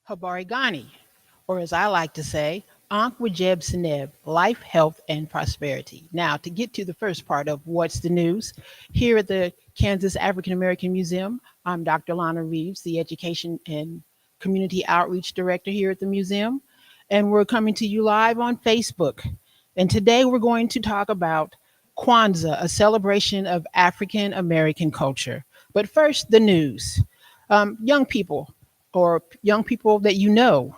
Habari Ghani, or as I like to say, Ankh Wajeb Seneb, Life, Health, and Prosperity. Now, to get to the first part of What's the News, here at the Kansas African American Museum, I'm Dr. Lana Reeves, the Education and Community Outreach Director here at the museum, and we're coming to you live on Facebook. And today we're going to talk about Kwanzaa, a celebration of African American culture. But first, the news. Young people, or young people that you know,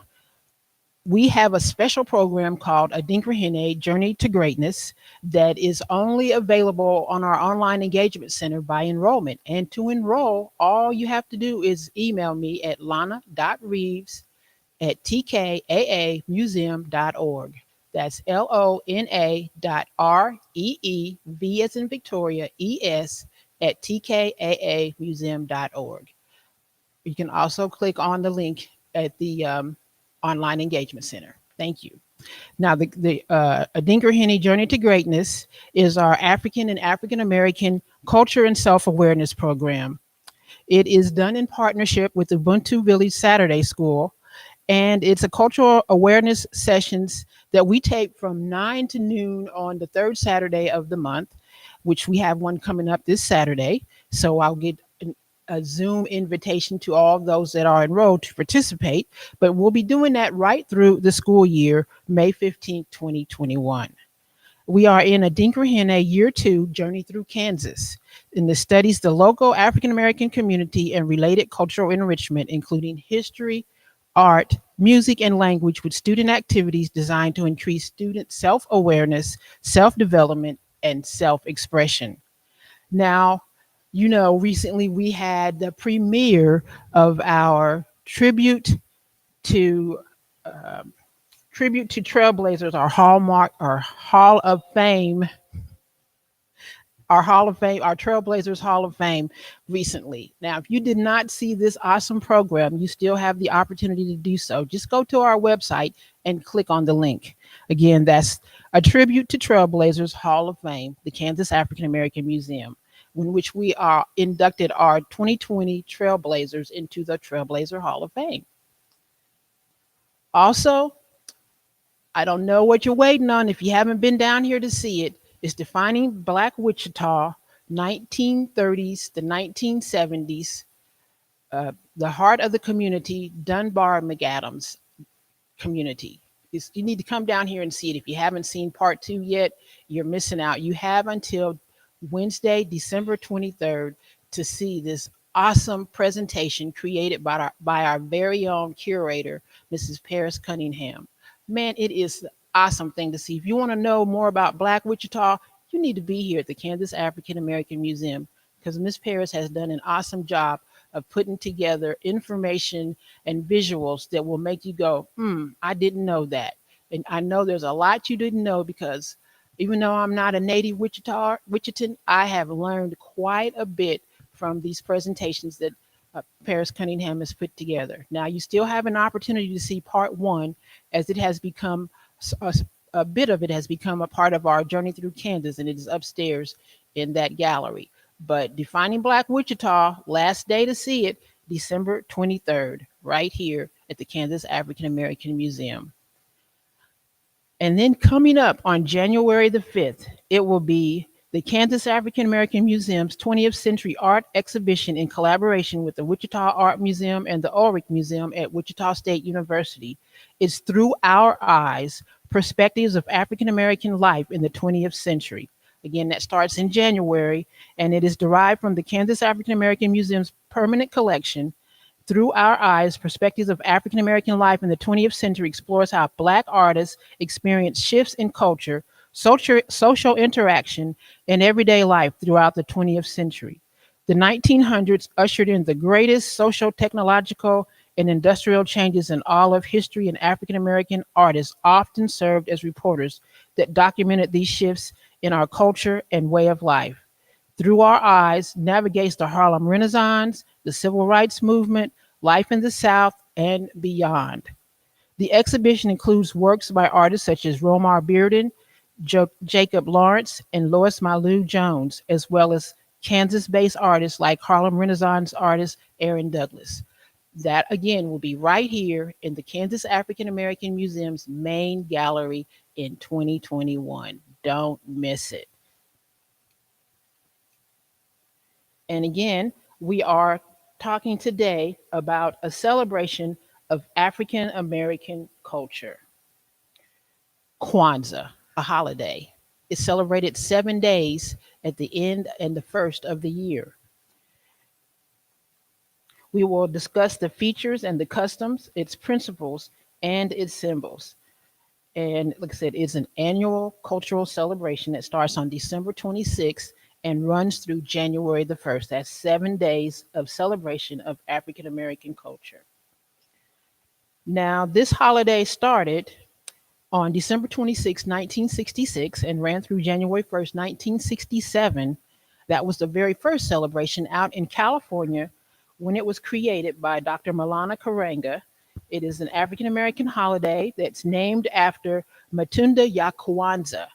we have a special program called Adinkra Journey to Greatness that is only available on our online engagement center by enrollment. And to enroll, all you have to do is email me at lana.reeves at tkaamuseum.org. That's LONA.REEV as in Victoria, ES at tkaamuseum.org. You can also click on the link at the online engagement center. Thank you. Now, the Adinkra Journey to Greatness is our African and African American culture and self awareness program. It is done in partnership with Ubuntu Village Saturday School, and it's a cultural awareness sessions that we take from 9 to noon on the third Saturday of the month, which we have one coming up this Saturday. So I'll get a Zoom invitation to all those that are enrolled to participate, but we'll be doing that right through the school year, May 15th, 2021. We are in Adinkra Year 2 Journey Through Kansas, in the studies the local African American community and related cultural enrichment, including history, art, music, and language, with student activities designed to increase student self awareness, self development, and self expression. Now, recently we had the premiere of our to tribute to Trailblazers, our hallmark, our Hall of Fame, our Trailblazers Hall of Fame recently. Now, if you did not see this awesome program, you still have the opportunity to do so. Just go to our website and click on the link. Again, that's a tribute to Trailblazers Hall of Fame, the Kansas African American Museum, in which we are inducted our 2020 Trailblazers into the Trailblazer Hall of Fame. Also, I don't know what you're waiting on if you haven't been down here to see it. It's Defining Black Wichita, 1930s, the 1970s, the heart of the community, Dunbar McAdams community. You need to come down here and see it. If you haven't seen part 2 yet, you're missing out. You have until Wednesday, December 23rd to see this awesome presentation created by our very own curator, Mrs. Paris Cunningham. Man, it is an awesome thing to see. If you want to know more about Black Wichita, you need to be here at the Kansas African American Museum, because Miss Paris has done an awesome job of putting together information and visuals that will make you go, I didn't know that. And I know there's a lot you didn't know, because even though I'm not a native Wichitan, I have learned quite a bit from these presentations that Paris Cunningham has put together. Now, you still have an opportunity to see part 1, as it has become a bit of it has become a part of our journey through Kansas, and it is upstairs in that gallery. But Defining Black Wichita, last day to see it, December 23rd, right here at the Kansas African American Museum. And then coming up on January the 5th, it will be the Kansas African American Museum's 20th Century Art Exhibition in collaboration with the Wichita Art Museum and the Ulrich Museum at Wichita State University. It's Through Our Eyes, Perspectives of African American Life in the 20th Century. Again, that starts in January, and it is derived from the Kansas African American Museum's permanent collection. Through Our Eyes, Perspectives of African American Life in the 20th Century explores how Black artists experience shifts in culture, social interaction, and everyday life throughout the 20th century. The 1900s ushered in the greatest social, technological, and industrial changes in all of history, and African American artists often served as reporters that documented these shifts in our culture and way of life. Through Our Eyes navigates the Harlem Renaissance, the Civil Rights Movement, life in the South, and beyond. The exhibition includes works by artists such as Romar Bearden, Jacob Lawrence, and Lois Mailou Jones, as well as Kansas based artists like Harlem Renaissance artist Aaron Douglas. That again will be right here in the Kansas African American Museum's main gallery in 2021. Don't miss it. And again, we are talking today about a celebration of African American culture, Kwanzaa, a holiday. It's celebrated 7 days at the end and the first of the year. We will discuss the features and the customs, its principles, and its symbols. And like I said, it's an annual cultural celebration that starts on December 26th and runs through January the 1st. That's 7 days of celebration of African American culture. Now, this holiday started on December 26, 1966, and ran through January 1st, 1967. That was the very first celebration out in California when it was created by Dr. Malana Karanga. It is an African American holiday that's named after Matunda ya Kwanzaa,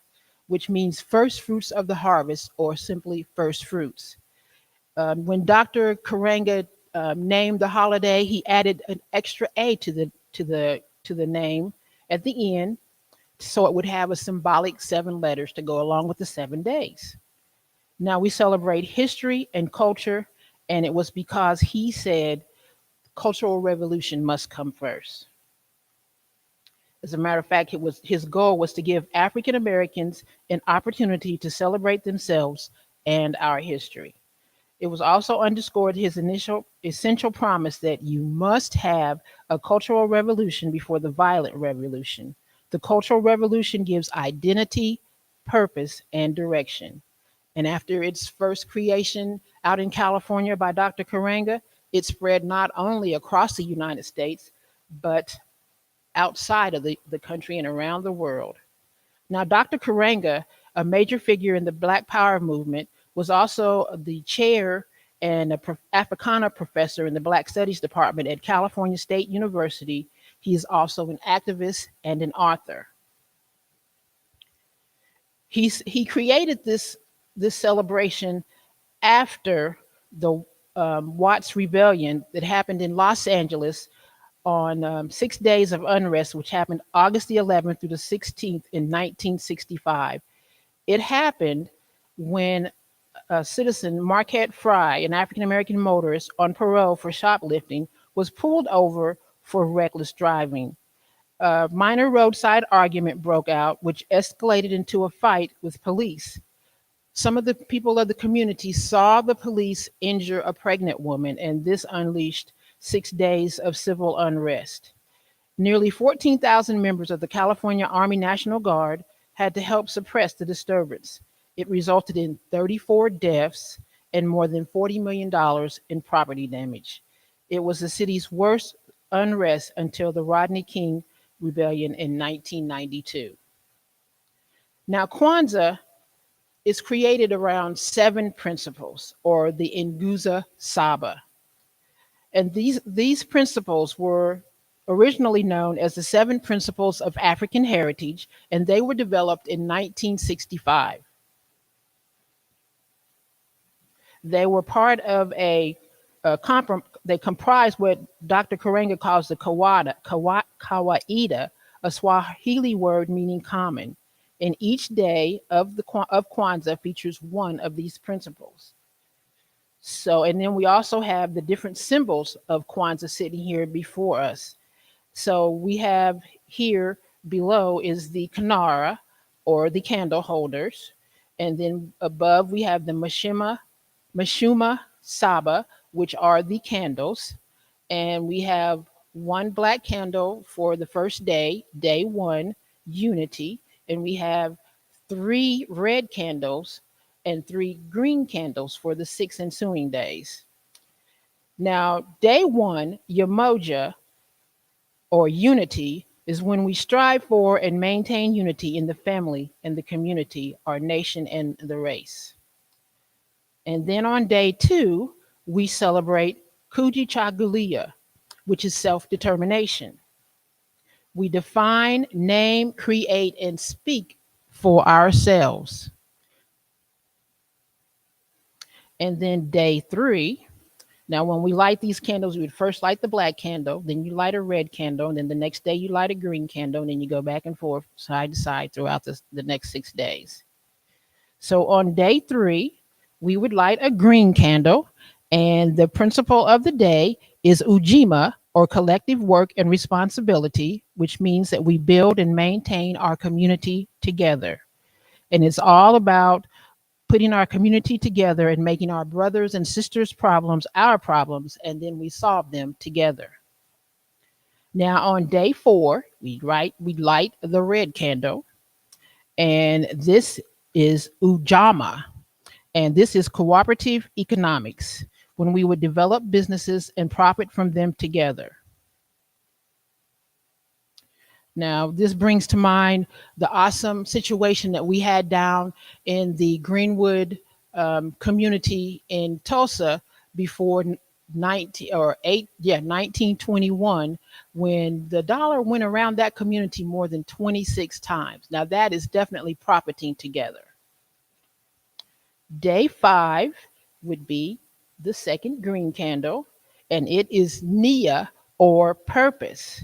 which means first fruits of the harvest or simply first fruits. When Dr. Karanga named the holiday, he added an extra A to the name at the end, so it would have a symbolic 7 letters to go along with the 7 days. Now we celebrate history and culture, and it was because he said cultural revolution must come first. As a matter of fact, his goal was to give African Americans an opportunity to celebrate themselves and our history. It was also underscored his initial essential promise that you must have a cultural revolution before the violent revolution. The cultural revolution gives identity, purpose, and direction. And after its first creation out in California by Dr. Karanga, it spread not only across the United States, but outside of the country and around the world. Now, Dr. Karanga, a major figure in the Black Power movement, was also the chair and a Africana professor in the Black Studies Department at California State University. He is also an activist and an author. He created this celebration after the Watts Rebellion that happened in Los Angeles on 6 days of unrest, which happened August the 11th through the 16th in 1965. It happened when citizen Marquette Fry, an African American motorist on parole for shoplifting, was pulled over for reckless driving. A minor roadside argument broke out, which escalated into a fight with police. Some of the people of the community saw the police injure a pregnant woman, and this unleashed 6 days of civil unrest. Nearly 14,000 members of the California Army National Guard had to help suppress the disturbance. It resulted in 34 deaths and more than $40 million in property damage. It was the city's worst unrest until the Rodney King Rebellion in 1992. Now, Kwanzaa is created around 7 principles, or the Nguzo Saba. And these principles were originally known as the 7 Principles of African Heritage, and they were developed in 1965. They were part of they comprised what Dr. Karenga calls the Kawaida, a Swahili word meaning common. And each day of Kwanzaa features one of these principles. So, and then we also have the different symbols of Kwanzaa sitting here before us. So we have here below is the Kanara, or the candle holders. And then above we have the Mashuma Saba, which are the candles. And we have one black candle for the first day, day one, unity. And we have 3 red candles and 3 green candles for the 6 ensuing days. Now, day one, Yamoja, or unity, is when we strive for and maintain unity in the family and the community, our nation, and the race. And then on day two, we celebrate Kujichagulia, which is self determination. We define, name, create, and speak for ourselves. And then day three, Now, when we light these candles, we would first light the black candle, then you light a red candle, and then the next day you light a green candle, and then you go back and forth, side to side throughout the next 6 days. So on day 3, we would light a green candle, and the principle of the day is Ujima, or collective work and responsibility, which means that we build and maintain our community together. And it's all about putting our community together and making our brothers and sisters' problems our problems, and then we solve them together. Now, on day 4, we light the red candle, and this is Ujama, and this is cooperative economics, when we would develop businesses and profit from them together. Now, this brings to mind the awesome situation that we had down in the Greenwood community in Tulsa before 1921, when the dollar went around that community more than 26 times. Now, that is definitely profiting together. Day 5 would be the second green candle, and it is Nia, or purpose.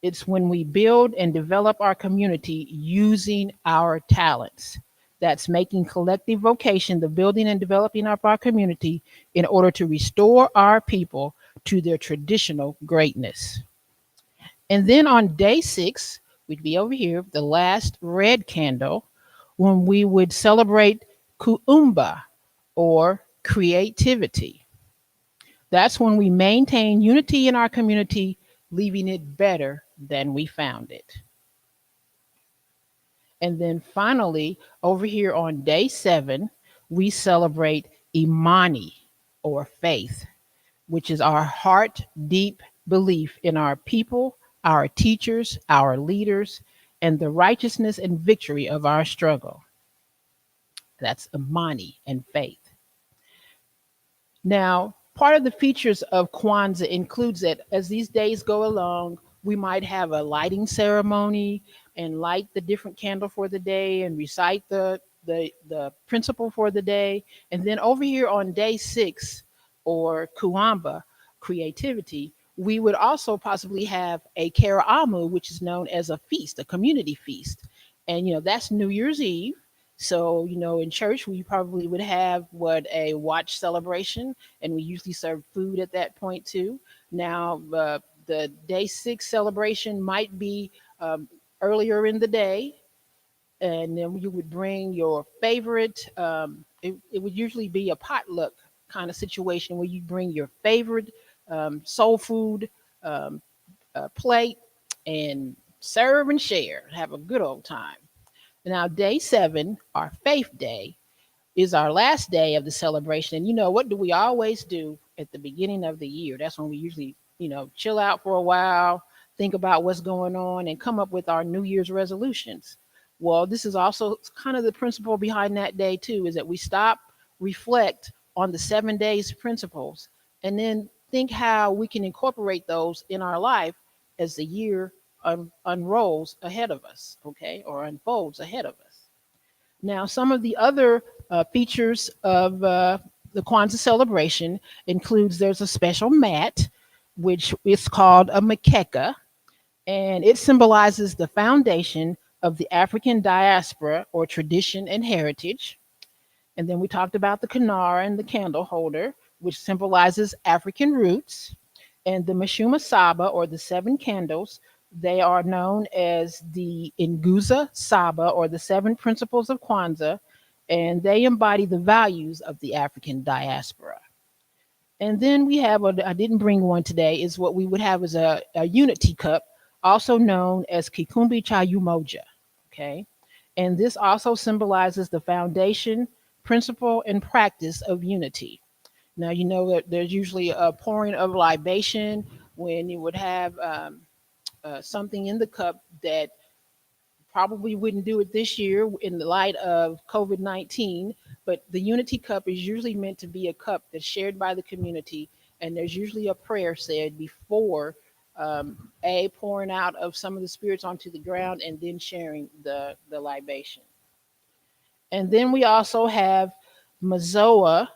It's when we build and develop our community using our talents. That's making collective vocation the building and developing of our community in order to restore our people to their traditional greatness. And then on day 6, we'd be over here, the last red candle, when we would celebrate Kuumba, or creativity. That's when we maintain unity in our community, leaving it better than we found it. And then finally, over here on day 7, we celebrate Imani, or faith, which is our heart deep belief in our people, our teachers, our leaders, and the righteousness and victory of our struggle. That's Imani and faith. Now, part of the features of Kwanzaa includes that as these days go along, we might have a lighting ceremony and light the different candle for the day and recite the principle for the day. And then over here on day 6, or Kuamba, creativity, we would also possibly have a Karamu, which is known as a feast, a community feast. And, that's New Year's Eve. So, in church, we probably would have a watch celebration, and we usually serve food at that point too. Now, the day 6 celebration might be earlier in the day, and then you would bring your favorite. It would usually be a potluck kind of situation where you bring your favorite soul food um, plate and serve and share, have a good old time. Now, day 7, our faith day, is our last day of the celebration. And what do we always do at the beginning of the year? That's when we usually, chill out for a while, think about what's going on, and come up with our New Year's resolutions. Well, this is also kind of the principle behind that day, too, is that we stop, reflect on the 7 days principles, and then think how we can incorporate those in our life as the year unrolls ahead of us, okay, or unfolds ahead of us. Now, some of the other features of the Kwanzaa celebration includes there's a special mat, which is called a makeka, and it symbolizes the foundation of the African diaspora, or tradition and heritage. And then we talked about the kinara and the candle holder, which symbolizes African roots. And the Mashuma Saba, or the 7 candles, they are known as the Nguza Saba, or the 7 principles of Kwanzaa, and they embody the values of the African diaspora. And then we have, I didn't bring one today, is what we would have as a unity cup, also known as Kikumbi Cha Umoja. Okay. And this also symbolizes the foundation, principle, and practice of unity. Now, you know that there's usually a pouring of libation when you would have something in the cup that probably wouldn't do it this year in the light of COVID-19. But the Unity Cup is usually meant to be a cup that's shared by the community. And there's usually a prayer said before pouring out of some of the spirits onto the ground and then sharing the libation. And then we also have Mazoa,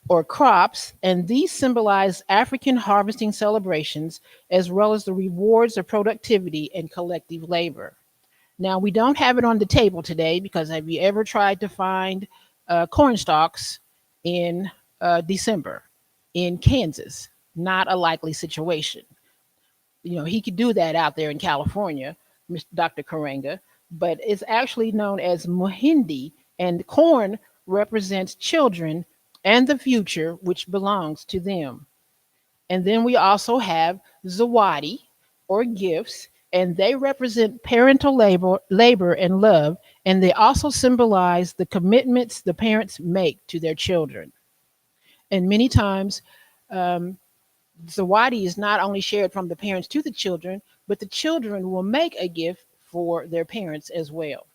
or crops, and these symbolize African harvesting celebrations as well as the rewards of productivity and collective labor. Now, we don't have it on the table today because have you ever tried to find corn stalks in December in Kansas? Not a likely situation. He could do that out there in California, Dr. Karenga, but it's actually known as Mohindi, and corn represents children and the future which belongs to them. And then we also have Zawadi or gifts, and they represent parental labor and love, and they also symbolize the commitments the parents make to their children. And many times, um, Zawadi is not only shared from the parents to the children, but the children will make a gift for their parents as well.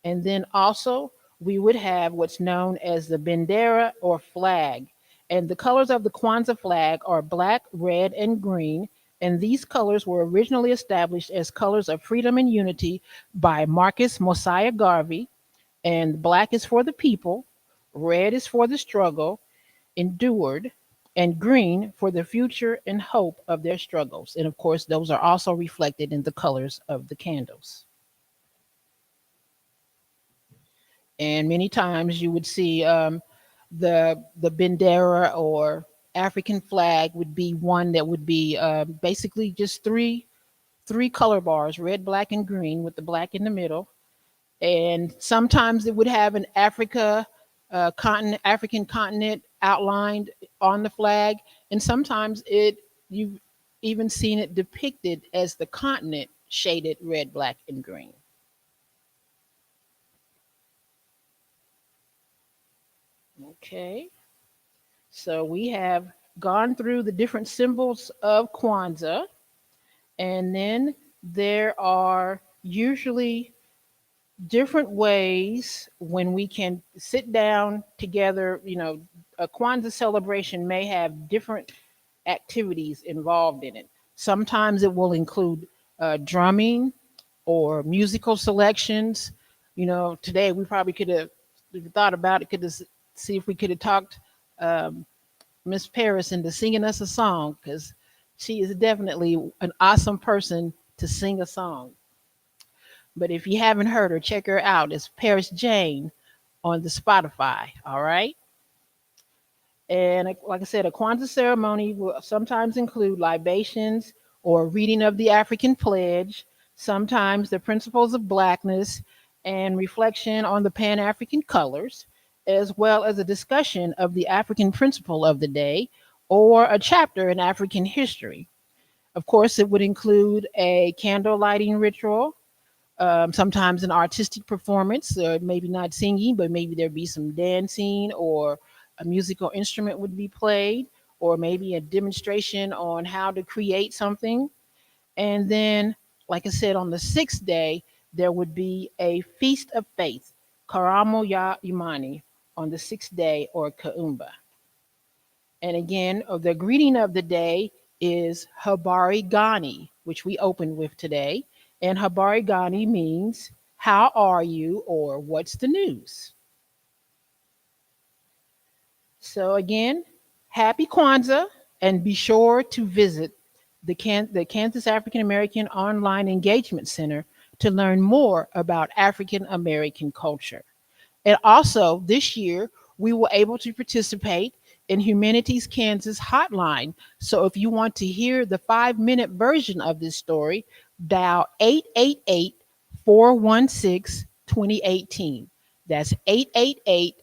And then also, we would have what's known as the Bendera or flag. And the colors of the Kwanzaa flag are black, red, and green. And these colors were originally established as colors of freedom and unity by Marcus Mosiah Garvey. And black is for the people, red is for the struggle, endured, and green for the future and hope of their struggles. And of course, those are also reflected in the colors of the candles. And many times you would see the bendera or African flag would be one that would be basically just three color bars, red, black, and green, with the black in the middle. And sometimes it would have an African continent outlined on the flag, and sometimes you've even seen it depicted as the continent shaded red, black, and green. Okay. So we have gone through the different symbols of Kwanzaa, and then there are usually different ways when we can sit down together. A Kwanzaa celebration may have different activities involved in it. Sometimes it will include drumming or musical selections. Today we probably could have thought about it, could have see if we could have talked um, Miss Paris into singing us a song because she is definitely an awesome person to sing a song. But if you haven't heard her, check her out. It's Paris Jane on the Spotify. All right. And like I said, a Kwanzaa ceremony will sometimes include libations or reading of the African pledge, sometimes the principles of blackness and reflection on the Pan African colors, as well as a discussion of the African principle of the day or a chapter in African history. Of course, it would include a candle lighting ritual, sometimes an artistic performance, maybe not singing, but maybe there'd be some dancing or a musical instrument would be played, or maybe a demonstration on how to create something. And then, like I said, on the sixth day, there would be a feast of faith, Karamo Ya Imani, on the sixth day, or Kaumba. And again, the greeting of the day is Habari Gani, which we opened with today. And Habari Gani means, how are you, or what's the news? So again, happy Kwanzaa, and be sure to visit the Kansas African American Online Engagement Center to learn more about African American culture. And also, this year, we were able to participate in Humanities Kansas Hotline. So if you want to hear the 5 minute version of this story, dial 888 416 2018. That's 888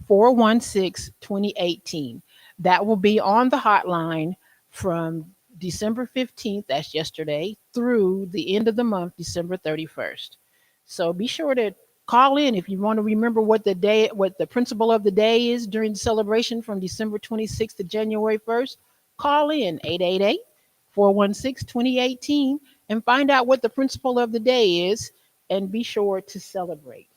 416 2018. That will be on the hotline from December 15th, that's yesterday, through the end of the month, December 31st. So be sure to call in if you want to remember what the principle of the day is during the celebration from December 26th to January 1st. Call in 888 416 2018 and find out what the principle of the day is, and be sure to celebrate.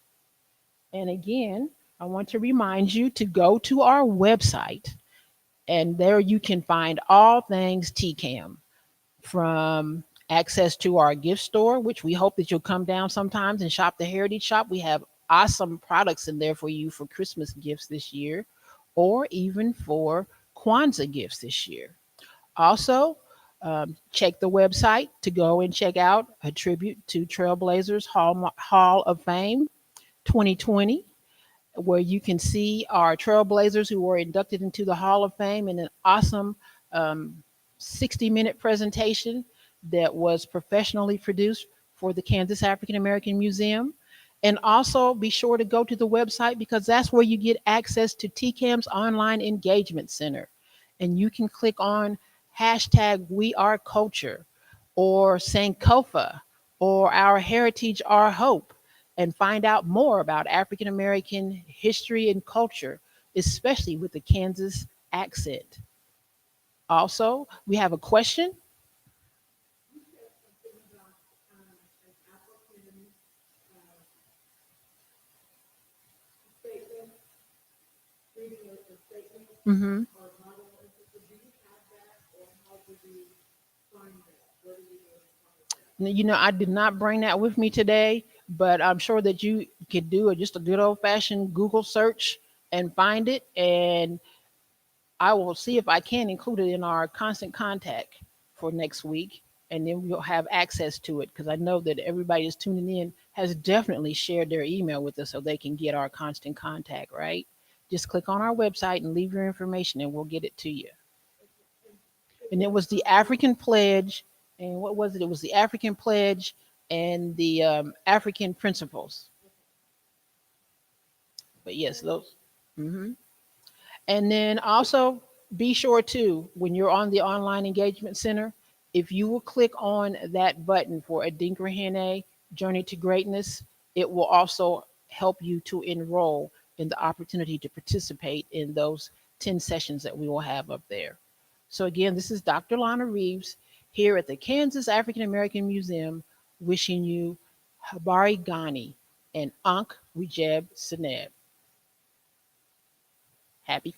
And again, I want to remind you to go to our website, and there you can find all things TCAM, from access to our gift store, which we hope that you'll come down sometimes and shop the Heritage Shop. We have awesome products in there for you for Christmas gifts this year. or even for Kwanzaa gifts this year. Also, check the website to go and check out a tribute to Trailblazers Hall of Fame 2020, where you can see our trailblazers who were inducted into the Hall of Fame in an awesome um, 60-minute presentation that was professionally produced for the Kansas African American Museum. And also be sure to go to the website because that's where you get access to TCAM's online engagement center. And you can click on hashtag We Are Culture or Sankofa or Our Heritage, Our Hope and find out more about African American history and culture, especially with the Kansas accent. Also, we have a question. Hmm. I did not bring that with me today, but I'm sure that you could do just a good old fashioned Google search and find it. And I will see if I can include it in our constant contact for next week. And then we'll have access to it because I know that everybody that's tuning in has definitely shared their email with us so they can get our constant contact, right? Just click on our website and leave your information and we'll get it to you. And it was the African pledge. And what was it? It was the African pledge and the African principles. But yes, those. Mhm. And then also be sure too, when you're on the online engagement center, if you will click on that button for Adinkra Journey to Greatness, it will also help you to enroll in the opportunity to participate in those 10 sessions that we will have up there. So again, this is Dr. Lana Reeves here at the Kansas African American Museum wishing you Habari Ghani and Ankh Wijeb Seneb. Happy